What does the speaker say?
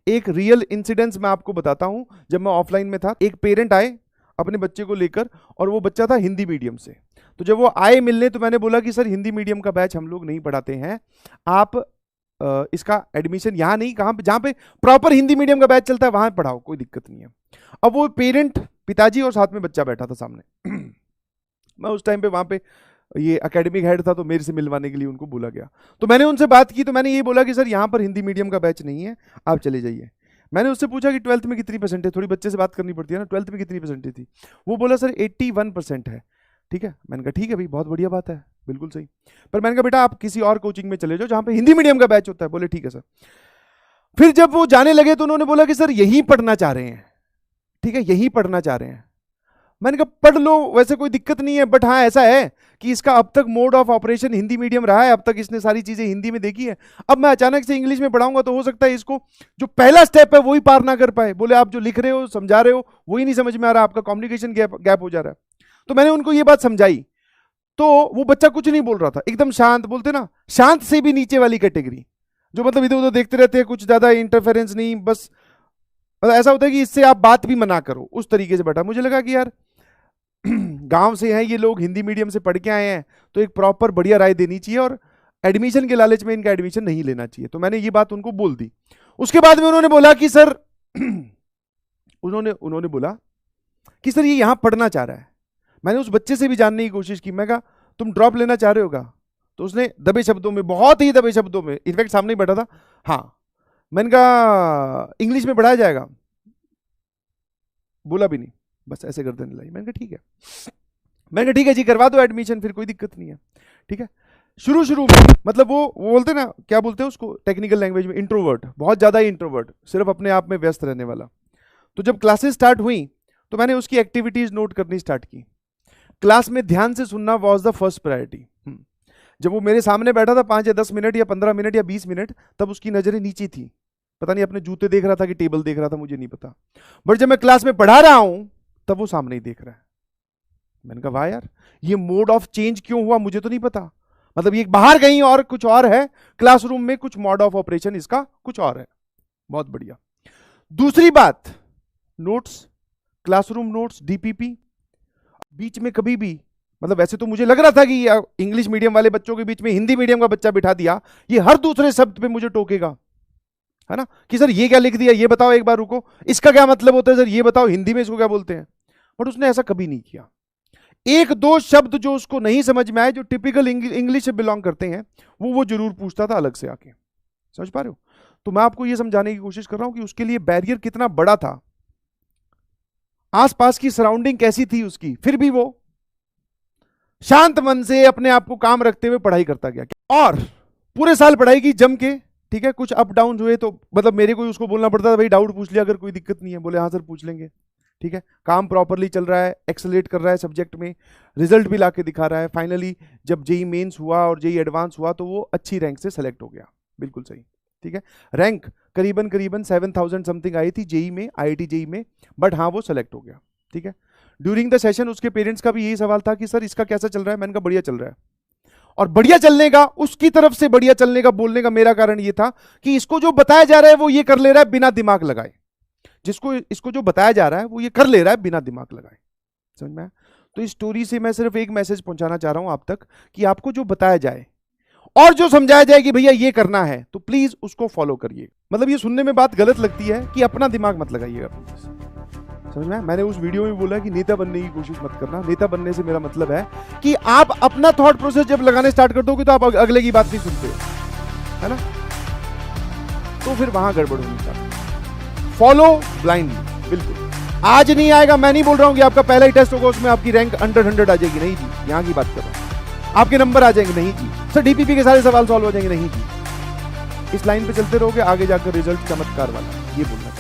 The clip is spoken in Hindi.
एक रियल इंसिडेंस मैं आपको बताता हूं। जब मैं ऑफलाइन में था, एक पेरेंट आए अपने बच्चे को लेकर, और वो बच्चा था हिंदी मीडियम से। तो जब वो आए मिलने, तो मैंने बोला कि सर हिंदी मीडियम का बैच हम लोग नहीं पढ़ाते हैं, आप इसका एडमिशन यहाँ नहीं, कहाँ पे, जहाँ पे प्रॉपर हिंदी मीडियम का बैच चलता है वहां पढ़ाओ, कोई दिक्कत नहीं है। अब वो पेरेंट, पिताजी और साथ में बच्चा बैठा था सामने। मैं उस टाइम पे वहां पे ये एकेडमिक हेड था, तो मेरे से मिलवाने के लिए उनको बोला गया। तो मैंने उनसे बात की, तो मैंने ये बोला कि सर यहाँ पर हिंदी मीडियम का बैच नहीं है, आप चले जाइए। मैंने उससे पूछा कि 12th में कितनी परसेंट है, थोड़ी बच्चे से बात करनी पड़ती है ना, 12th में कितनी परसेंट थी। वो बोला सर 81% है। ठीक है, मैंने कहा ठीक है भाई, बहुत बढ़िया बात है, बिल्कुल सही। पर मैंने कहा बेटा आप किसी और कोचिंग में चले जाओ जहां पे हिंदी मीडियम का बैच होता है। बोले ठीक है सर। फिर जब वो जाने लगे तो उन्होंने बोला कि सर यहीं पढ़ना चाह रहे हैं। ठीक है, यहीं पढ़ना चाह रहे हैं। मैंने कहा पढ़ लो, वैसे कोई दिक्कत नहीं है, बट हाँ ऐसा है कि इसका अब तक mode of operation Hindi medium रहा है, अब तक इसने सारी चीजें हिंदी में देखी है। अब मैं अचानक से इंग्लिश में पढ़ाऊंगा तो हो सकता है इसको जो पहला स्टेप है वही पार ना कर पाए। बोले आप जो लिख रहे हो, समझा रहे हो, वही नहीं समझ में आ रहा, आपका कम्युनिकेशन गैप हो जा रहा है। तो मैंने उनको ये बात समझाई, तो वो बच्चा कुछ नहीं बोल रहा था, एकदम शांत, बोलते ना शांत से भी नीचे वाली कैटेगरी, जो मतलब इधर उधर देखते रहते हैं, कुछ ज्यादा इंटरफेरेंस नहीं, बस मतलब ऐसा होता है कि इससे आप बात भी मना करो, उस तरीके से बैठा। मुझे लगा कि यार गांव से हैं ये लोग, हिंदी मीडियम से पढ़ के आए हैं, तो एक प्रॉपर बढ़िया राय देनी चाहिए, और एडमिशन के लालच में इनका एडमिशन नहीं लेना चाहिए। तो मैंने ये बात उनको बोल दी। उसके बाद में उन्होंने बोला कि सर उन्होंने बोला कि सर ये यहां पढ़ना चाह रहा है। मैंने उस बच्चे से भी जानने की कोशिश की, मैं कहा तुम ड्रॉप लेना चाह रहे होगा? तो उसने दबे शब्दों में, बहुत ही दबे शब्दों में, इनफैक्ट सामने ही बैठा था, हाँ। मैंने कहा इंग्लिश में पढ़ाया जाएगा? बोला भी नहीं, बस ऐसे कर देने लगी। मैंने कहा ठीक है। मैंने कहा ठीक है जी, करवा दो एडमिशन, फिर कोई दिक्कत नहीं है। ठीक है, शुरू में मतलब वो बोलते ना, क्या बोलते हैं उसको टेक्निकल लैंग्वेज में, इंट्रोवर्ट, बहुत ज्यादा ही इंट्रोवर्ट, सिर्फ अपने आप में व्यस्त रहने वाला। तो जब क्लासेस स्टार्ट हुई तो मैंने उसकी एक्टिविटीज नोट करनी स्टार्ट की। क्लास में ध्यान से सुनना वॉज द फर्स्ट प्रायोरिटी। जब वो मेरे सामने बैठा था 5 या 10 मिनट या 15 मिनट या 20 मिनट, तब उसकी नजरें नीचे थी, पता नहीं अपने जूते देख रहा था कि टेबल देख रहा था, मुझे नहीं पता। बट जब मैं क्लास में पढ़ा रहा हूं तब वो सामने ही देख रहा है। मैंने कहा वाह यार, ये मोड ऑफ चेंज क्यों हुआ मुझे तो नहीं पता। मतलब ये बाहर कहीं और कुछ और है, क्लासरूम में कुछ मोड ऑफ ऑपरेशन इसका कुछ और है। बहुत बढ़िया। दूसरी बात, नोट्स, क्लासरूम नोट्स, डीपीपी, बीच में कभी भी, मतलब वैसे तो मुझे लग रहा था कि इंग्लिश मीडियम वाले बच्चों के बीच में हिंदी मीडियम का बच्चा बिठा दिया, ये हर दूसरे शब्द पे मुझे टोकेगा, है ना, कि सर ये क्या लिख दिया, ये बताओ, एक बार रुको, इसका क्या मतलब होता है सर, ये बताओ हिंदी में इसको क्या बोलते हैं। बट उसने ऐसा कभी नहीं किया। एक दो शब्द जो उसको नहीं समझ में आए, जो टिपिकल इंग्लिश से बिलोंग करते हैं, वो जरूर पूछता था अलग से आके। समझ पा रहे हो? तो मैं आपको ये समझाने की कोशिश कर रहा हूं कि उसके लिए बैरियर कितना बड़ा था, आसपास की सराउंडिंग कैसी थी उसकी, फिर भी वो शांत मन से अपने आप को काम रखते हुए पढ़ाई करता गया। और पूरे साल पढ़ाई की जम के, ठीक है, कुछ अप डाउन हुए तो मतलब मेरे को उसको बोलना पड़ता था, भाई डाउट पूछ लिया अगर कोई दिक्कत नहीं है। बोले हाँ सर पूछ लेंगे। ठीक है, काम प्रॉपरली चल रहा है, एक्सेलरेट कर रहा है सब्जेक्ट में, रिजल्ट भी लाके दिखा रहा है। फाइनली जब जेई मेंस हुआ और जेई एडवांस हुआ तो वो अच्छी रैंक से सेलेक्ट हो गया। बिल्कुल सही। ठीक है, रैंक करीबन 7000 समथिंग आई थी जेई में, आईआईटी जेई में, बट हाँ वो सेलेक्ट हो गया। ठीक है, ड्यूरिंग द सेशन उसके पेरेंट्स का भी यही सवाल था कि सर इसका कैसा चल रहा है। मैंने कहा बढ़िया चल रहा है। और बढ़िया चलने का, उसकी तरफ से बढ़िया चलने का बोलने का मेरा कारण ये था कि इसको जो बताया जा रहा है वो ये कर ले रहा है बिना दिमाग लगाए। इसको जो बताया जा रहा है वो ये कर ले रहा है बिना दिमाग लगाए। समझ में आया? तो इस स्टोरी से मैं सिर्फ एक मैसेज पहुंचाना चाह रहा हूं आप तक कि आपको जो बताया जाए और जो समझाया जाए कि भैया ये करना है, तो प्लीज उसको फॉलो करिए। मतलब ये सुनने में बात गलत लगती है कि अपना दिमाग मत लगाइएगा। समझ में? मैंने उस वीडियो में बोला कि नेता बनने की कोशिश मत करना। नेता बनने से मेरा मतलब है कि आप अपना थॉट प्रोसेस जब लगाने स्टार्ट कर दोगे तो आप अगले की बात नहीं सुनते हो, है ना, तो फिर वहां गड़बड़ होनी चाहिए। फॉलो ब्लाइंडली, बिल्कुल। आज नहीं आएगा, मैं नहीं बोल रहा हूं कि आपका पहला ही टेस्ट होगा उसमें आपकी रैंक अंडर 100 आ जाएगी, नहीं जी, यहां की बात कर रहा हूं। आपके नंबर आ जाएंगे, नहीं जी। सर डीपीपी के सारे सवाल सॉल्व हो जाएंगे, नहीं जी। इस लाइन पे चलते रहोगे, आगे जाकर रिजल्ट चमत्कार वाला, ये बोलना।